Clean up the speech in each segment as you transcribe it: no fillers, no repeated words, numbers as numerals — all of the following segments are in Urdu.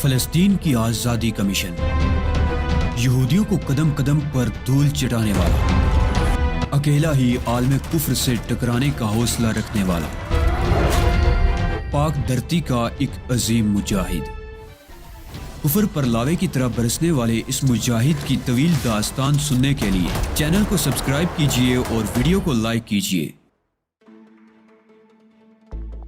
فلسطین کی آزادی کا مشن، یہودیوں کو قدم قدم پر دھول چٹانے والا، اکیلا ہی عالم کفر سے ٹکرانے کا حوصلہ رکھنے والا، پاک دھرتی کا ایک عظیم مجاہد، کفر پر لاوے کی طرح برسنے والے اس مجاہد کی طویل داستان سننے کے لیے چینل کو سبسکرائب کیجئے اور ویڈیو کو لائک کیجئے۔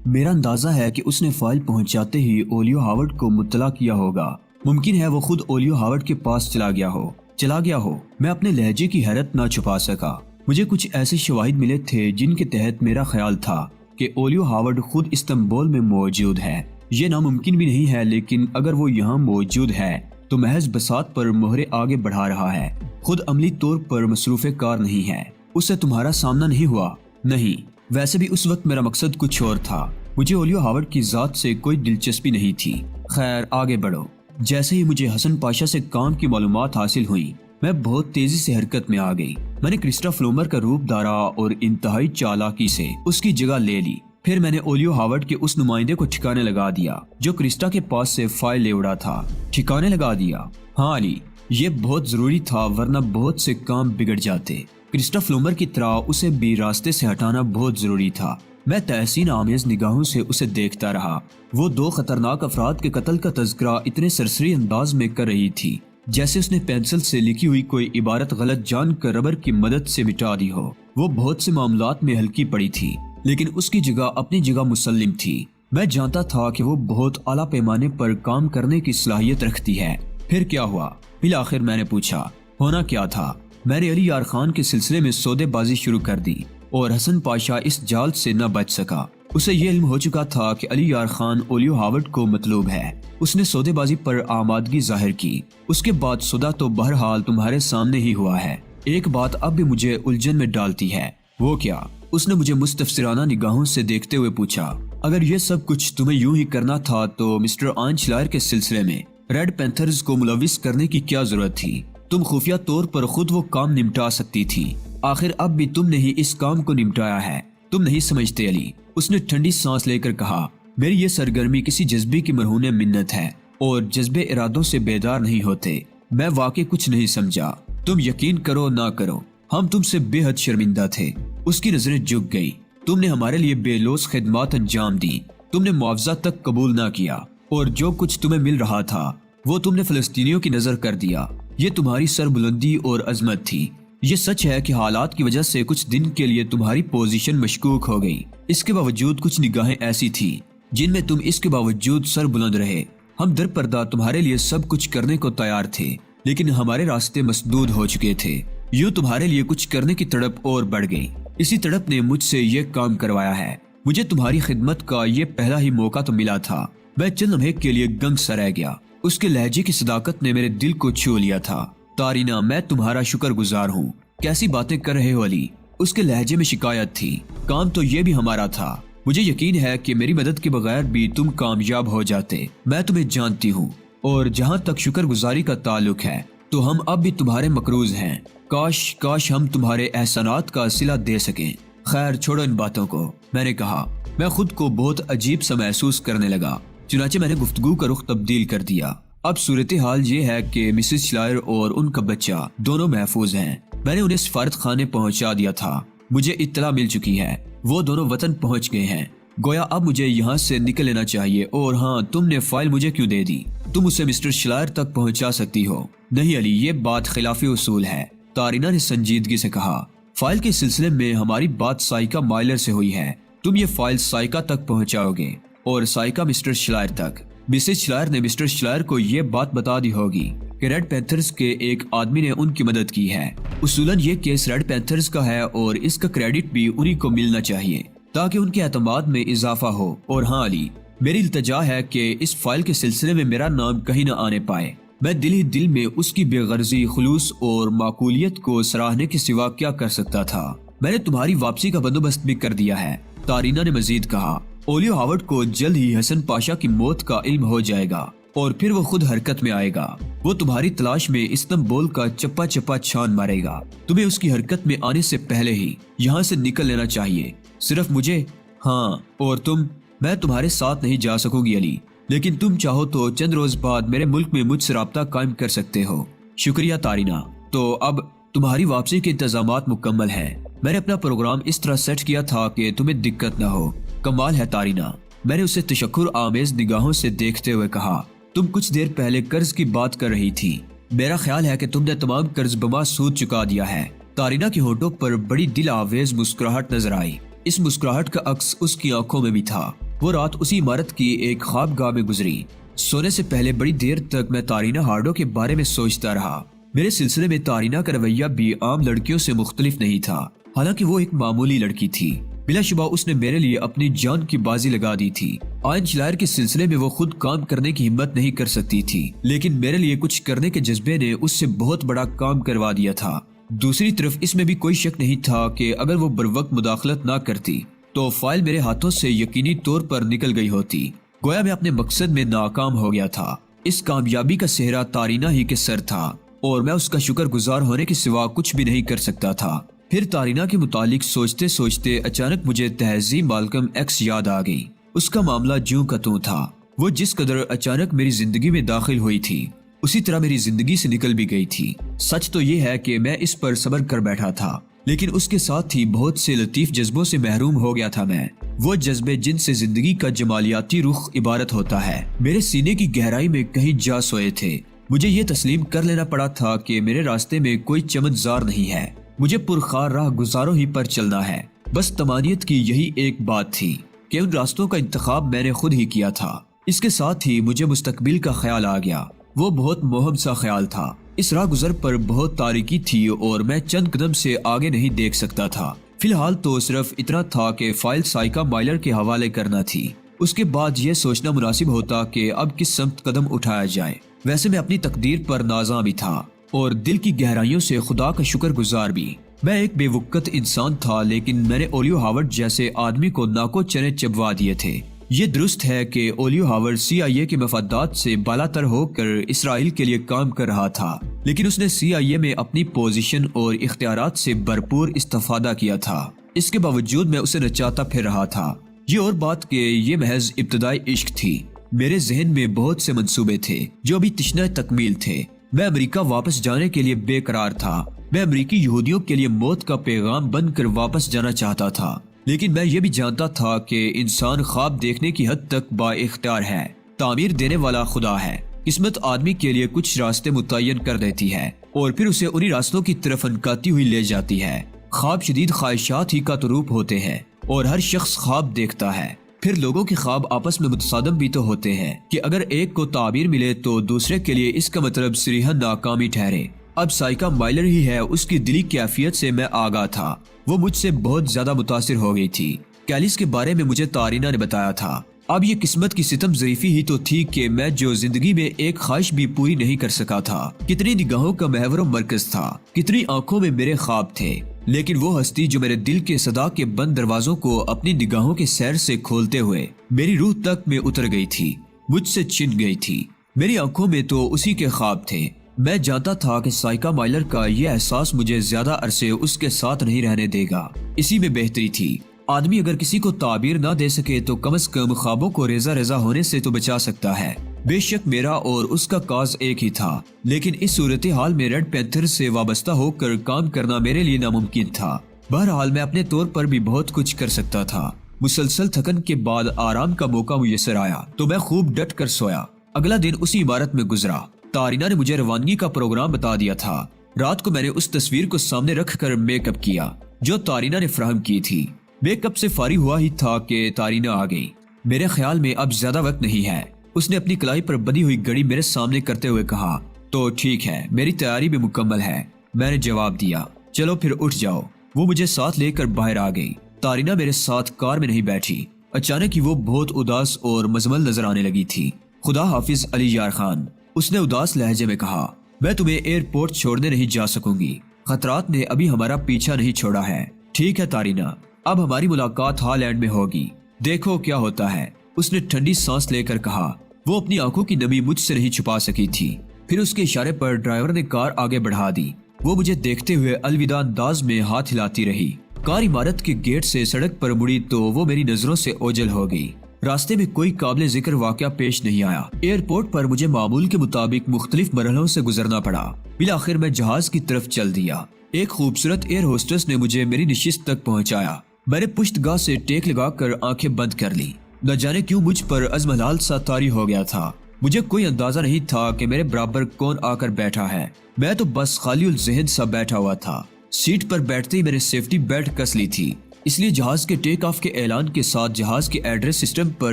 میرا اندازہ ہے کہ اس نے فائل پہنچاتے ہی اولیو ہاورڈ کو مطلع کیا ہوگا۔ ممکن ہے وہ خود اولیو ہاورڈ کے پاس چلا گیا ہو۔ میں اپنے لہجے کی حیرت نہ چھپا سکا۔ مجھے کچھ ایسے شواہد ملے تھے جن کے تحت میرا خیال تھا کہ اولیو ہاورڈ خود استنبول میں موجود ہے۔ یہ ناممکن بھی نہیں ہے، لیکن اگر وہ یہاں موجود ہے تو محض بساط پر مہرے آگے بڑھا رہا ہے، خود عملی طور پر مصروف کار نہیں ہے۔ اس سے تمہارا سامنا نہیں ہوا؟ نہیں، ویسے بھی اس وقت میرا مقصد کچھ اور تھا۔ مجھے اولیو ہاورڈ کی ذات سے کوئی دلچسپی نہیں تھی۔ خیر، آگے بڑھو۔ جیسے ہی مجھے حسن پاشا سے کام کی معلومات حاصل ہوئی، میں بہت تیزی سے حرکت میں آ گئی۔ میں نے کرسٹا فلومر کا روپ دھارا اور انتہائی چالاکی سے اس کی جگہ لے لی۔ پھر میں نے اولیو ہاورڈ کے اس نمائندے کو ٹھکانے لگا دیا جو کرسٹا کے پاس سے فائل لے اڑا تھا۔ ٹھکانے لگا دیا؟ ہاں علی، یہ بہت ضروری تھا، ورنہ بہت سے کام بگڑ جاتے۔ کرسٹا فلومر کی طرح اسے بھی راستے سے ہٹانا بہت ضروری تھا۔ میں تحسین آمیز نگاہوں سے اسے دیکھتا رہا۔ وہ دو خطرناک افراد کے قتل کا تذکرہ اتنے سرسری انداز میں کر رہی تھی جیسے اس نے پینسل سے لکھی ہوئی کوئی عبارت غلط جان کر ربر کی مدد سے مٹا دی ہو۔ وہ بہت سے معاملات میں ہلکی پڑی تھی، لیکن اس کی جگہ اپنی جگہ مسلم تھی۔ میں جانتا تھا کہ وہ بہت اعلیٰ پیمانے پر کام کرنے کی صلاحیت رکھتی ہے۔ پھر کیا ہوا؟ بالآخر میں نے پوچھا۔ ہونا کیا تھا؟ میں نے علی یار خان کے سلسلے میں سودے بازی شروع کر دی اور حسن پاشا اس جال سے نہ بچ سکا۔ اسے یہ علم ہو چکا تھا کہ علی یار خان اولیو ہاورڈ کو مطلوب ہے۔ اس نے سودے بازی پر آمادگی ظاہر کی۔ اس کے بعد سودا تو بہرحال تمہارے سامنے ہی ہوا ہے۔ ایک بات اب بھی مجھے الجھن میں ڈالتی ہے۔ وہ کیا؟ اس نے مجھے مستفسرانہ نگاہوں سے دیکھتے ہوئے پوچھا۔ اگر یہ سب کچھ تمہیں یوں ہی کرنا تھا تو مسٹر آن شلائر کے سلسلے میں ریڈ پینتھرز کو ملوث کرنے کی کیا ضرورت تھی؟ تم خفیہ طور پر خود وہ کام نمٹا سکتی تھی۔ آخر اب بھی تم نے ہی اس کام کو نمٹایا ہے۔ تم نہیں سمجھتے علی، اس نے ٹھنڈی سانس لے کر کہا۔ میری یہ سرگرمی کسی جذبے کی مرہون منت ہے اور جذبے ارادوں سے بیدار نہیں ہوتے۔ میں واقعی کچھ نہیں سمجھا۔ تم یقین کرو نہ کرو، ہم تم سے بے حد شرمندہ تھے۔ اس کی نظریں جھک گئی۔ تم نے ہمارے لیے بے لوث خدمات انجام دی، تم نے معاوضہ تک قبول نہ کیا، اور جو کچھ تمہیں مل رہا تھا وہ تم نے فلسطینیوں کی نظر کر دیا۔ یہ تمہاری سربلندی اور عظمت تھی۔ یہ سچ ہے کہ حالات کی وجہ سے کچھ دن کے لیے تمہاری پوزیشن مشکوک ہو گئی۔ اس کے باوجود کچھ نگاہیں ایسی تھی جن میں تم اس کے باوجود سر بلند رہے۔ ہم در پردہ تمہارے لیے سب کچھ کرنے کو تیار تھے، لیکن ہمارے راستے مسدود ہو چکے تھے۔ یوں تمہارے لیے کچھ کرنے کی تڑپ اور بڑھ گئی۔ اسی تڑپ نے مجھ سے یہ کام کروایا ہے۔ مجھے تمہاری خدمت کا یہ پہلا ہی موقع تو ملا تھا۔ میں چند لمحے کے لیے گنگ سا رہ گیا۔ اس کے لہجے کی صداقت نے میرے دل کو چھو لیا تھا۔ تارینا، میں تمہارا شکر گزار ہوں۔ کیسی باتیں کر رہے ہو علی؟ اس کے لہجے میں شکایت تھی۔ کام تو یہ بھی ہمارا تھا۔ مجھے یقین ہے کہ میری مدد کے بغیر بھی تم کامیاب ہو جاتے۔ میں تمہیں جانتی ہوں، اور جہاں تک شکر گزاری کا تعلق ہے تو ہم اب بھی تمہارے مقروض ہیں۔ کاش ہم تمہارے احسانات کا صلہ دے سکیں۔ خیر چھوڑو ان باتوں کو، میں نے کہا۔ میں خود کو بہت عجیب سا محسوس کرنے لگا، چنانچہ میں نے گفتگو کا رخ تبدیل کر دیا۔ اب صورتحال یہ ہے کہ مسز شلائر اور ان کا بچہ دونوں محفوظ ہیں۔ میں نے انہیں سفارت خانے پہنچا دیا تھا۔ مجھے اطلاع مل چکی ہے، وہ دونوں وطن پہنچ گئے ہیں۔ گویا اب مجھے یہاں سے نکل لینا چاہیے۔ اور ہاں، تم نے فائل مجھے کیوں دے دی؟ تم اسے مسٹر شلائر تک پہنچا سکتی ہو۔ نہیں علی، یہ بات خلاف اصول ہے، تارینا نے سنجیدگی سے کہا۔ فائل کے سلسلے میں ہماری بات سائیکا مائلر سے ہوئی ہے۔ تم یہ فائل سائیکا تک پہنچاؤ گے اور سائیکا مسٹر شلائر تک۔ مسز شلائر نے مسٹر شلائر کو یہ بات بتا دی ہوگی کہ ریڈ پینتھرز کے ایک آدمی نے ان کی مدد کی ہے۔ اصولاً یہ کیس ریڈ پینتھرز کا ہے اور اس کا کریڈٹ بھی انہی کو ملنا چاہیے تاکہ ان کے اعتماد میں اضافہ ہو۔ اور ہاں علی، میری التجا ہے کہ اس فائل کے سلسلے میں میرا نام کہیں نہ آنے پائے۔ میں دل ہی دل میں اس کی بے غرضی، خلوص اور معقولیت کو سراہنے کے سوا کیا کر سکتا تھا۔ میں نے تمہاری واپسی کا بندوبست بھی کر دیا ہے، تارینا نے مزید کہا۔ اولیو ہاورڈ کو جلد ہی حسن پاشا کی موت کا علم ہو جائے گا اور پھر وہ خود حرکت میں آئے گا۔ وہ تمہاری تلاش میں استنبول کا چپا چپا چھان مارے گا۔ تمہیں اس کی حرکت میں آنے سے پہلے ہی یہاں سے نکل لینا چاہیے۔ صرف مجھے؟ ہاں، اور تم؟ میں تمہارے ساتھ نہیں جا سکوں گی علی۔ لیکن تم چاہو تو چند روز بعد میرے ملک میں مجھ سے رابطہ قائم کر سکتے ہو۔ شکریہ تارینا۔ تو اب تمہاری واپسی کے انتظامات مکمل ہیں۔ میں نے اپنا پروگرام اس طرح سیٹ کیا تھا کہ تمہیں دقت نہ ہو۔ کمال ہے تارینا، میں نے اسے تشکر آمیز نگاہوں سے دیکھتے ہوئے کہا۔ تم کچھ دیر پہلے قرض کی بات کر رہی تھی، میرا خیال ہے کہ تم نے تمام قرض بما سود چکا دیا ہے۔ تارینا کی ہونٹوں پر بڑی دل آویز مسکراہٹ نظر آئی۔ اس مسکراہٹ کا عکس اس کی آنکھوں میں بھی تھا۔ وہ رات اسی عمارت کی ایک خوابگاہ میں گزری۔ سونے سے پہلے بڑی دیر تک میں تارینا ہارڈو کے بارے میں سوچتا رہا۔ میرے سلسلے میں تارینا کا رویہ بھی عام لڑکیوں سے مختلف نہیں تھا، حالانکہ وہ ایک معمولی لڑکی تھی۔ بلا شبہ اس نے میرے لیے اپنی جان کی بازی لگا دی تھی۔ آئین شلائر کے سلسلے میں وہ خود کام کرنے کی ہمت نہیں کر سکتی تھی، لیکن میرے لیے کچھ کرنے کے جذبے نے اس سے بہت بڑا کام کروا دیا تھا۔ دوسری طرف اس میں بھی کوئی شک نہیں تھا کہ اگر وہ بروقت مداخلت نہ کرتی تو فائل میرے ہاتھوں سے یقینی طور پر نکل گئی ہوتی۔ گویا میں اپنے مقصد میں ناکام ہو گیا تھا۔ اس کامیابی کا سہرا تارینا ہی کے سر تھا اور میں اس کا شکر گزار ہونے کے سوا کچھ بھی نہیں کر سکتا تھا۔ پھر تارینا کے متعلق سوچتے سوچتے اچانک مجھے تہذیب مالکم ایکس یاد آ گئی۔ اس کا معاملہ جوں کا توں تھا۔ وہ جس قدر اچانک میری زندگی میں داخل ہوئی تھی اسی طرح میری زندگی سے نکل بھی گئی تھی۔ سچ تو یہ ہے کہ میں اس پر صبر کر بیٹھا تھا، لیکن اس کے ساتھ ہی بہت سے لطیف جذبوں سے محروم ہو گیا تھا میں۔ وہ جذبے جن سے زندگی کا جمالیاتی رخ عبارت ہوتا ہے میرے سینے کی گہرائی میں کہیں جا سوئے تھے۔ مجھے یہ تسلیم کر لینا پڑا تھا کہ میرے راستے میں کوئی چمنزار نہیں ہے، مجھے پرخار راہ گزاروں ہی پر چلنا ہے۔ بس تمانیت کی یہی ایک بات تھی کہ ان راستوں کا انتخاب میں نے خود ہی کیا تھا۔ اس کے ساتھ ہی مجھے مستقبل کا خیال آ گیا۔ وہ بہت مہم سا خیال تھا۔ اس راہ گزر پر بہت تاریکی تھی اور میں چند قدم سے آگے نہیں دیکھ سکتا تھا۔ فی الحال تو صرف اتنا تھا کہ فائل سائیکا مائلر کے حوالے کرنا تھی۔ اس کے بعد یہ سوچنا مناسب ہوتا کہ اب کس سمت قدم اٹھایا جائے۔ ویسے میں اپنی تقدیر پر نازاں بھی تھا اور دل کی گہرائیوں سے خدا کا شکر گزار بھی۔ میں ایک بے وقت انسان تھا، لیکن میں نے اولیو ہاورڈ جیسے آدمی کو ناکو چنے چبوا دیے تھے۔ یہ درست ہے کہ اولیو ہاورڈ CIA کے مفادات سے بالاتر ہو کر اسرائیل کے لیے کام کر رہا تھا، لیکن اس نے CIA میں اپنی پوزیشن اور اختیارات سے بھرپور استفادہ کیا تھا۔ اس کے باوجود میں اسے نچاتا پھر رہا تھا۔ یہ اور بات کہ یہ محض ابتدائی عشق تھی۔ میرے ذہن میں بہت سے منصوبے تھے جو ابھی تشنہ تکمیل تھے۔ میں امریکہ واپس جانے کے لیے بے قرار تھا۔ میں امریکی یہودیوں کے لیے موت کا پیغام بن کر واپس جانا چاہتا تھا، لیکن میں یہ بھی جانتا تھا کہ انسان خواب دیکھنے کی حد تک با اختیار ہے، تعمیر دینے والا خدا ہے۔ قسمت آدمی کے لیے کچھ راستے متعین کر دیتی ہے اور پھر اسے انہی راستوں کی طرف انکاتی ہوئی لے جاتی ہے۔ خواب شدید خواہشات ہی کا روپ ہوتے ہیں اور ہر شخص خواب دیکھتا ہے۔ پھر لوگوں کے خواب آپس میں متصادم بھی تو ہوتے ہیں کہ اگر ایک کو تعبیر ملے تو دوسرے کے لیے اس کا مطلب صریحا ناکامی ٹھہرے۔ اب سائیکا مائلر ہی ہے، اس کی دلی کیفیت سے میں آگاہ تھا۔ وہ مجھ سے بہت زیادہ متاثر ہو گئی تھی۔ کیلس کے بارے میں مجھے تارینا نے بتایا تھا۔ اب یہ قسمت کی ستم ظریفی ہی تو تھی کہ میں جو زندگی میں ایک خواہش بھی پوری نہیں کر سکا تھا، کتنی نگاہوں کا محور و مرکز تھا، کتنی آنکھوں میں میرے خواب تھے، لیکن وہ ہستی جو میرے دل کے صدا کے بند دروازوں کو اپنی نگاہوں کے سیر سے کھولتے ہوئے میری روح تک میں اتر گئی تھی، مجھ سے چھن گئی تھی۔ میری آنکھوں میں تو اسی کے خواب تھے۔ میں جانتا تھا کہ سائیکا مائلر کا یہ احساس مجھے زیادہ عرصے اس کے ساتھ نہیں رہنے دے گا۔ اسی میں بہتری تھی۔ آدمی اگر کسی کو تعبیر نہ دے سکے تو کم از کم خوابوں کو ریزہ ریزہ ہونے سے تو بچا سکتا ہے۔ بے شک میرا اور اس کا کاز ایک ہی تھا، لیکن اس صورتحال میں ریڈ پینتھر سے وابستہ ہو کر کام کرنا میرے لیے ناممکن تھا۔ بہرحال میں اپنے طور پر بھی بہت کچھ کر سکتا تھا۔ مسلسل تھکن کے بعد آرام کا موقع میسر آیا تو میں خوب ڈٹ کر سویا۔ اگلا دن اسی عمارت میں گزرا۔ تارینا نے مجھے روانگی کا پروگرام بتا دیا تھا۔ رات کو میں نے اس تصویر کو سامنے رکھ کر میک اپ کیا جو تارینا نے فراہم کی تھی۔ میک اپ سے فارغ ہوا ہی تھا کہ تارینا آ گئی۔ میرے خیال میں اب زیادہ وقت نہیں ہے، اس نے اپنی کلائی پر بندھی ہوئی گھڑی میرے سامنے کرتے ہوئے کہا۔ تو ٹھیک ہے، میری تیاری بھی مکمل ہے، میں نے جواب دیا۔ چلو پھر اٹھ جاؤ۔ وہ مجھے ساتھ لے کر باہر آ گئی۔ تارینا میرے ساتھ کار میں نہیں بیٹھی۔ اچانک ہی وہ بہت اداس اور مزمل نظر آنے لگی تھی۔ خدا حافظ علی یار خان، اس نے اداس لہجے میں کہا۔ میں تمہیں ایئرپورٹ چھوڑنے نہیں جا سکوں گی، خطرات نے ابھی ہمارا پیچھا نہیں چھوڑا ہے۔ ٹھیک ہے تارینا، اب ہماری ملاقات ہالینڈ میں ہوگی، دیکھو کیا ہوتا ہے، اس نے ٹھنڈی سانس لے کر کہا۔ وہ اپنی آنکھوں کی نمی مجھ سے نہیں چھپا سکی تھی۔ پھر اس کے اشارے پر ڈرائیور نے کار آگے بڑھا دی۔ وہ مجھے دیکھتے ہوئے الوداع انداز میں ہاتھ ہلاتی رہی۔ کار عمارت کے گیٹ سے سڑک پر مڑی تو وہ میری نظروں سے اوجھل ہو گئی۔ راستے میں کوئی قابل ذکر واقعہ پیش نہیں آیا۔ ایئرپورٹ پر مجھے معمول کے مطابق مختلف مرحلوں سے گزرنا پڑا۔ بالآخر میں جہاز کی طرف چل دیا۔ ایک خوبصورت ایئر ہوسٹس نے مجھے میری نشست تک پہنچایا۔ میں نے پشت گاہ سے ٹیک لگا کر آنکھیں بند کر لی۔ نہ جانے کیوں مجھ پر عزم حلال سا طاری ہو گیا تھا۔ مجھے کوئی اندازہ نہیں تھا کہ میرے برابر کون آ کر بیٹھا ہے۔ میں تو بس خالی الذہن سا بیٹھا ہوا تھا۔ سیٹ پر بیٹھتے ہی میں نے سیفٹی بیلٹ کس لی تھی، اس لیے جہاز کے ٹیک آف کے اعلان کے ساتھ جہاز کے ایڈریس سسٹم پر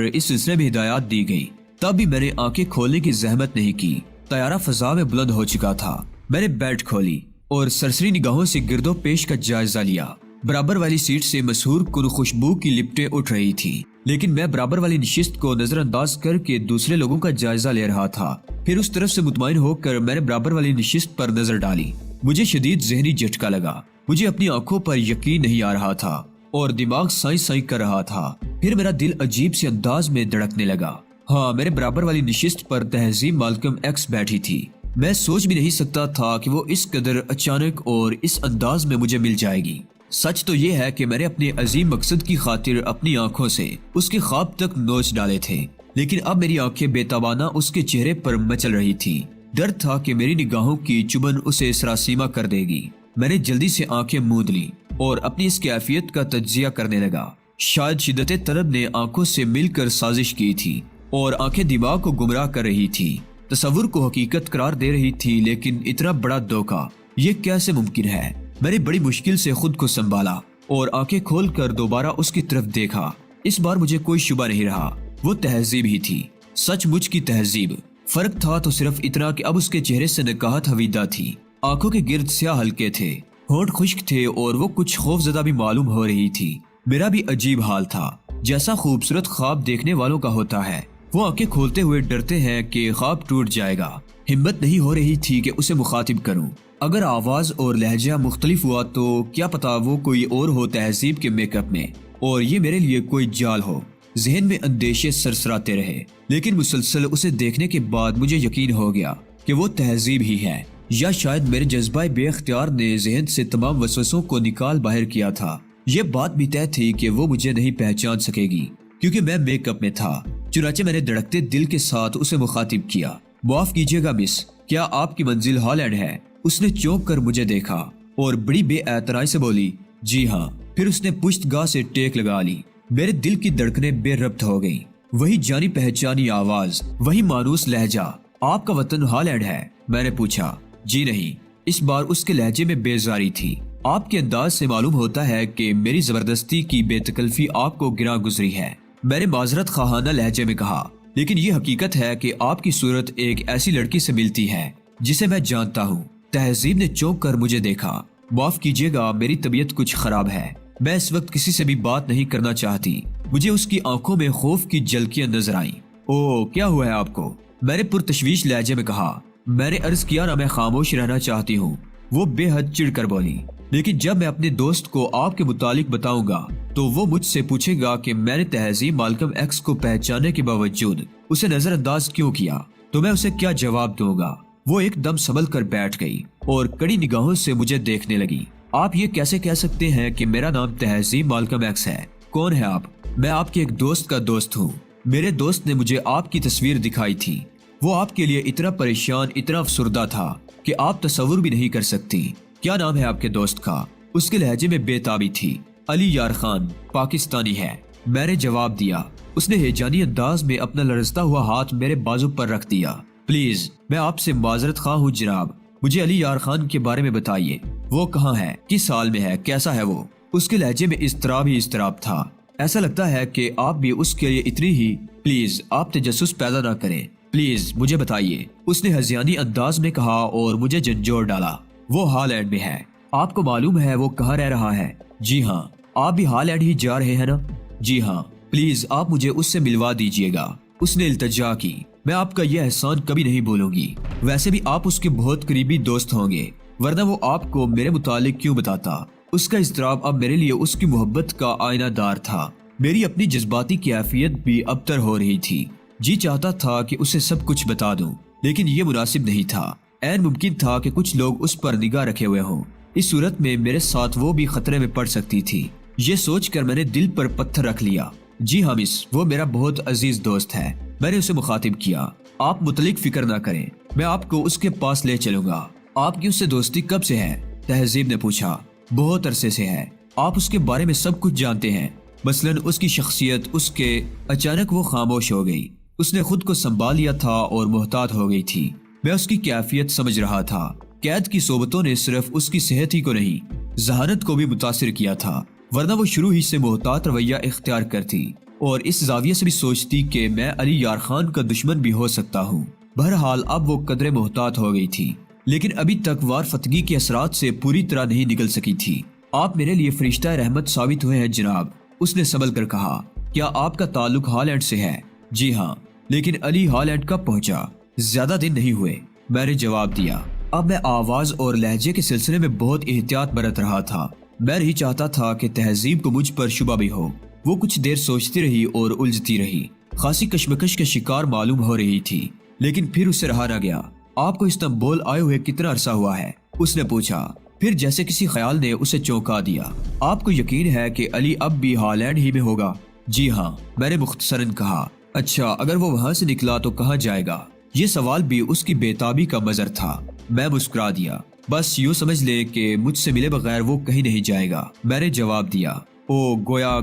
اس سلسلے میں ہدایات دی گئی۔ تب بھی میں نے آنکھیں کھولنے کی زحمت نہیں کی۔ طیارہ فضا میں بلند ہو چکا تھا۔ میں نے بیلٹ کھولی اور سرسری نگاہوں سے گرد و پیش کا جائزہ لیا۔ برابر والی سیٹ سے مسحور کن خوشبو کی لپٹیں اٹھ رہی تھی، لیکن میں برابر والی نشست کو نظر انداز کر کے دوسرے لوگوں کا جائزہ لے رہا تھا۔ پھر اس طرف سے مطمئن ہو کر میں نے برابر والی نشست پر نظر ڈالی۔ مجھے شدید ذہنی جھٹکا لگا۔ مجھے اپنی آنکھوں پر یقین نہیں آ رہا تھا اور دماغ سائیں سائیں کر رہا تھا۔ پھر میرا دل عجیب سے انداز میں دھڑکنے لگا۔ ہاں، میرے برابر والی نشست پر تہذیب مالکم ایکس بیٹھی تھی۔ میں سوچ بھی نہیں سکتا تھا کہ وہ اس قدر اچانک اور اس انداز میں مجھے مل جائے گی۔ سچ تو یہ ہے کہ میں نے اپنے عظیم مقصد کی خاطر اپنی آنکھوں سے اس کے خواب تک نوچ ڈالے تھے، لیکن اب میری آنکھیں بے تابانہ اس کے چہرے پر مچل رہی تھی۔ ڈر تھا کہ میری نگاہوں کی چبھن اسے سراسیمہ کر دے گی۔ میں نے جلدی سے آنکھیں موند لی اور اپنی اس کیفیت کا تجزیہ کرنے لگا۔ شاید شدت طلب نے آنکھوں سے مل کر سازش کی تھی اور آنکھیں دماغ کو گمراہ کر رہی تھی، تصور کو حقیقت قرار دے رہی تھی، لیکن اتنا بڑا دھوکہ، یہ کیسے ممکن ہے؟ میں نے بڑی مشکل سے خود کو سنبھالا اور آنکھیں کھول کر دوبارہ اس کی طرف دیکھا۔ اس بار مجھے کوئی شبہ نہیں رہا، وہ تہذیب ہی تھی، سچ مچ کی تہذیب۔ فرق تھا تو صرف اتنا کہ اب اس کے چہرے سے نکاحت حویدہ تھی۔ آنکھوں کے گرد سیاہ ہلکے تھے، ہونٹ خشک تھے اور وہ کچھ خوف زدہ بھی معلوم ہو رہی تھی۔ میرا بھی عجیب حال تھا، جیسا خوبصورت خواب دیکھنے والوں کا ہوتا ہے۔ وہ آنکھیں کھولتے ہوئے ڈرتے ہیں کہ خواب ٹوٹ جائے گا۔ ہمت نہیں ہو رہی تھی کہ اسے مخاطب کروں۔ اگر آواز اور لہجہ مختلف ہوا تو کیا پتا وہ کوئی اور ہو تہذیب کے میک اپ میں، اور یہ میرے لیے کوئی جال ہو۔ ذہن میں اندیشے سرسراتے رہے، لیکن مسلسل اسے دیکھنے کے بعد مجھے یقین ہو گیا کہ وہ تہذیب ہی ہے، یا شاید میرے جذبہ بے اختیار نے ذہن سے تمام وسوسوں کو نکال باہر کیا تھا۔ یہ بات بھی طے تھی کہ وہ مجھے نہیں پہچان سکے گی کیونکہ میں میک اپ میں تھا۔ چنانچہ میں نے دھڑکتے دل کے ساتھ اسے مخاطب کیا۔ معاف کیجیے گا مس، کیا آپ کی منزل ہالینڈ ہے؟ اس نے چونک کر مجھے دیکھا اور بڑی بے اعتنائی سے بولی، جی ہاں۔ پھر اس نے پشت گاہ سے ٹیک لگا لی۔ میرے دل کی دھڑکنیں بے ربط ہو گئیں۔ وہی جانی پہچانی آواز، وہی مانوس لہجہ۔ آپ کا وطن ہالینڈ ہے؟ میں نے پوچھا۔ جی نہیں۔ اس بار اس کے لہجے میں بیزاری تھی۔ آپ کے انداز سے معلوم ہوتا ہے کہ میری زبردستی کی بے تکلفی آپ کو گراں گزری ہے، میں نے معذرت خواہانہ لہجے میں کہا، لیکن یہ حقیقت ہے کہ آپ کی صورت ایک ایسی لڑکی سے ملتی ہے جسے میں جانتا ہوں۔ تہذیب نے چونک کر مجھے دیکھا۔ معاف کیجیے گا، میری طبیعت کچھ خراب ہے، میں اس وقت کسی سے بھی بات نہیں کرنا چاہتی۔ مجھے اس کی آنکھوں میں خوف کی جھلکیاں نظر آئیں۔ اوہ، کیا ہوا ہے آپ کو؟ میں نے پرتشویش لہجے میں کہا۔ میں نے عرض کیا نا، میں خاموش رہنا چاہتی ہوں۔ وہ بے حد چڑ کر بولی، لیکن جب میں اپنے دوست کو آپ کے متعلق بتاؤں گا تو وہ مجھ سے پوچھے گا کہ میں نے تہذیب مالکم ایکس کو پہچاننے کے باوجود اسے نظر انداز کیوں کیا، تو میں اسے کیا جواب دوں گا؟ وہ ایک دم سنبھل کر بیٹھ گئی اور کڑی نگاہوں سے مجھے دیکھنے لگی۔ آپ یہ کیسے کہہ سکتے ہیں کہ میرا نام تہذیب مالکم ایکس ہے؟ کون ہے آپ؟ میں آپ کے ایک دوست کا دوست ہوں۔ میرے دوست نے مجھے آپ کی تصویر دکھائی تھی۔ وہ آپ کے لیے اتنا پریشان، اتنا افسردہ تھا کہ آپ تصور بھی نہیں کر سکتی۔ کیا نام ہے آپ کے دوست کا؟ اس کے لہجے میں بے تابی تھی۔ علی یار خان، پاکستانی ہے، میں نے جواب دیا۔ اس نے ہیجانی انداز میں اپنا لرزتا ہوا ہاتھ میرے بازو پر رکھ دیا۔ پلیز، میں آپ سے معذرت خواہ ہوں جناب، مجھے علی یار خان کے بارے میں بتائیے۔ وہ کہاں ہے؟ کس حال میں ہے؟ کیسا ہے وہ؟ اس کے لہجے میں اضطراب ہی اضطراب تھا۔ ایسا لگتا ہے کہ آپ بھی اس کے لیے اتنی ہی۔ پلیز، آپ تجسس پیدا نہ کریں، پلیز مجھے بتائیے، اس نے ہذیانی انداز میں کہا اور مجھے جھنجھوڑ ڈالا۔ وہ ہالینڈ میں ہے۔ آپ کو معلوم ہے وہ کہاں رہ رہا ہے؟ جی ہاں۔ آپ بھی ہالینڈ ہی جا رہے ہیں نا؟ جی ہاں۔ پلیز آپ مجھے اس سے ملوا دیجیے گا، اس نے التجا کی۔ میں آپ کا یہ احسان کبھی نہیں بھولوں گی۔ ویسے بھی آپ اس کے بہت قریبی دوست ہوں گے، ورنہ وہ آپ کو میرے متعلق کیوں بتاتا؟ اس کا اضطراب اب میرے لیے اس کی محبت کا آئینہ دار تھا۔ میری اپنی جذباتی کیفیت بھی ابتر ہو رہی تھی۔ جی چاہتا تھا کہ اسے سب کچھ بتا دوں، لیکن یہ مناسب نہیں تھا۔ عین ممکن تھا کہ کچھ لوگ اس پر نگاہ رکھے ہوئے ہوں۔ اس صورت میں میرے ساتھ وہ بھی خطرے میں پڑ سکتی تھی۔ یہ سوچ کر میں نے دل پر پتھر رکھ لیا جی ہاں مس، وہ میرا بہت عزیز دوست ہے، میں نے اسے مخاطب کیا۔ آپ متعلق فکر نہ کریں، میں آپ کو اس کے پاس لے چلوں گا۔ آپ کی اس سے دوستی کب سے ہے؟ تہذیب نے پوچھا۔ بہت عرصے سے ہے، آپ اس کے بارے میں سب کچھ جانتے ہیں، مثلاً اس کی شخصیت، اس کے… اچانک وہ خاموش ہو گئی۔ اس نے خود کو سنبھال لیا تھا اور محتاط ہو گئی تھی۔ میں اس کی کیفیت سمجھ رہا تھا۔ قید کی صحبتوں نے صرف اس کی صحت ہی کو نہیں، ذہانت کو بھی متاثر کیا تھا، ورنہ وہ شروع ہی سے محتاط رویہ اختیار کرتی اور اس زاویے سے بھی سوچتی کہ میں علی یار خان کا دشمن بھی ہو سکتا ہوں۔ بہرحال اب وہ قدرے محتاط ہو گئی تھی، لیکن ابھی تک وارفتگی کے اثرات سے پوری طرح نہیں نکل سکی تھی۔ آپ میرے لیے فرشتہ رحمت ثابت ہوئے ہیں جناب، اس نے سنبھل کر کہا۔ کیا آپ کا تعلق ہالینڈ سے ہے؟ جی ہاں، لیکن علی ہالینڈ کب پہنچا؟ زیادہ دن نہیں ہوئے، میں نے جواب دیا۔ اب میں آواز اور لہجے کے سلسلے میں بہت احتیاط برت رہا تھا۔ میں نہیں چاہتا تھا کہ تہذیب کو مجھ پر شبہ بھی ہو۔ وہ کچھ دیر سوچتی رہی اور الجھتی رہی، خاصی کشمکش کا شکار معلوم ہو رہی تھی، لیکن پھر اسے رہا نہ گیا۔ آپ کو استنبول آئے ہوئے کتنا عرصہ ہوا ہے؟ اس نے پوچھا، پھر جیسے کسی خیال نے اسے چونکا دیا۔ آپ کو یقین ہے کہ علی اب بھی ہالینڈ ہی میں ہوگا؟ جی ہاں، میں نے مختصراً کہا۔ اچھا، اگر وہ وہاں سے نکلا تو کہاں جائے گا؟ یہ سوال بھی اس کی بے تابی کا مظہر تھا۔ میں مسکرا دیا۔ بس یوں سمجھ لیں کہ مجھ سے ملے بغیر وہ کہیں نہیں جائے گا، میں نے جواب دیا۔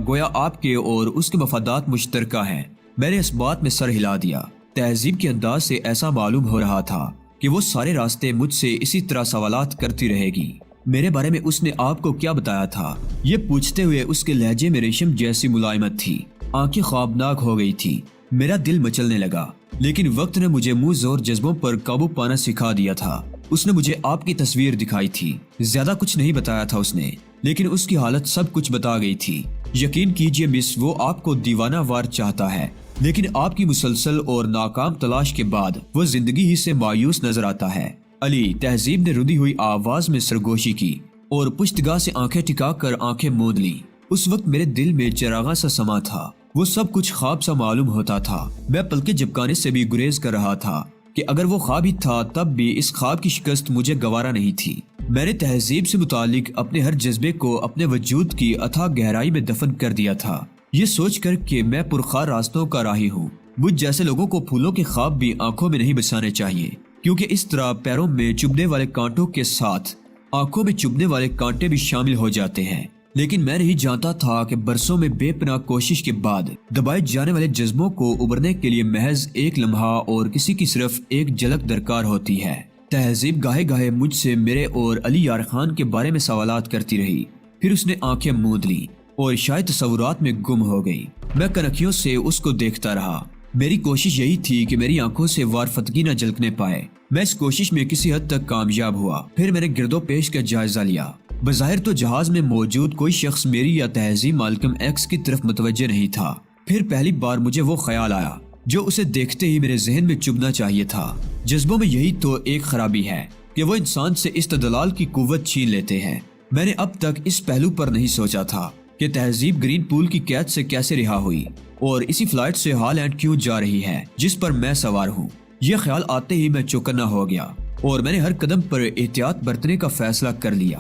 گویا آپ کے اور اس کے مفادات مشترکہ ہیں۔ میں نے اس بات میں سر ہلا دیا۔ تہذیب کے انداز سے ایسا معلوم ہو رہا تھا کہ وہ سارے راستے مجھ سے اسی طرح سوالات کرتی رہے گی۔ میرے بارے میں اس نے آپ کو کیا بتایا تھا؟ یہ پوچھتے ہوئے اس کے لہجے میں ریشم جیسی ملائمت تھی، آنکھیں خوابناک ہو گئی تھی۔ میرا دل مچلنے لگا، لیکن وقت نے مجھے منہ زور جذبوں پر قابو پانا سکھا دیا تھا۔ اس نے مجھے آپ کی تصویر دکھائی تھی، زیادہ کچھ نہیں بتایا تھا اس نے، لیکن اس کی حالت سب کچھ بتا گئی تھی۔ یقین کیجئے مس، وہ آپ کو دیوانہ وار چاہتا ہے، لیکن آپ کی مسلسل اور ناکام تلاش کے بعد وہ زندگی ہی سے مایوس نظر آتا ہے۔ علی، تہذیب نے رودی ہوئی آواز میں سرگوشی کی اور پشتگاہ سے آنکھیں ٹکا کر آنکھیں موند لی۔ اس وقت میرے دل میں چراغاں سا سما تھا، وہ سب کچھ خواب سا معلوم ہوتا تھا۔ میں پلکیں جھپکانے سے بھی گریز کر رہا تھا کہ اگر وہ خواب ہی تھا تب بھی اس خواب کی شکست مجھے گوارا نہیں تھی۔ میں نے تہذیب سے متعلق اپنے ہر جذبے کو اپنے وجود کی اتھاہ گہرائی میں دفن کر دیا تھا، یہ سوچ کر کہ میں پرخار راستوں کا راہی ہوں۔ مجھ جیسے لوگوں کو پھولوں کے خواب بھی آنکھوں میں نہیں بسانے چاہیے، کیونکہ اس طرح پیروں میں چبھنے والے کانٹوں کے ساتھ آنکھوں میں چبھنے والے کانٹے بھی شامل ہو جاتے ہیں۔ لیکن میں نہیں جانتا تھا کہ برسوں میں بے پناہ کوشش کے بعد دبائے جانے والے جذبوں کو ابھرنے کے لیے محض ایک لمحہ اور کسی کی صرف ایک جھلک درکار ہوتی ہے۔ تہذیب گاہے گاہے مجھ سے میرے اور علی یار خان کے بارے میں سوالات کرتی رہی، پھر اس نے آنکھیں موند لی اور شاید تصورات میں گم ہو گئی۔ میں کنکھیوں سے اس کو دیکھتا رہا۔ میری کوشش یہی تھی کہ میری آنکھوں سے وارفتگی نہ جھلکنے پائے۔ میں اس کوشش میں کسی حد تک کامیاب ہوا۔ پھر میں نے گرد و پیش کا جائزہ لیا۔ بظاہر تو جہاز میں موجود کوئی شخص میری یا تہذیب مالکم ایکس کی طرف متوجہ نہیں تھا۔ پھر پہلی بار مجھے وہ خیال آیا جو اسے دیکھتے ہی میرے ذہن میں چبھنا چاہیے تھا۔ جذبوں میں یہی تو ایک خرابی ہے کہ وہ انسان سے استدلال کی قوت چھین لیتے ہیں۔ میں نے اب تک اس پہلو پر نہیں سوچا تھا کہ تہذیب گرین پول کی قید سے کیسے رہا ہوئی اور اسی فلائٹ سے ہالینڈ کیوں جا رہی ہے جس پر میں سوار ہوں۔ یہ خیال آتے ہی میں چوکنا ہو گیا اور میں نے ہر قدم پر احتیاط برتنے کا فیصلہ کر لیا۔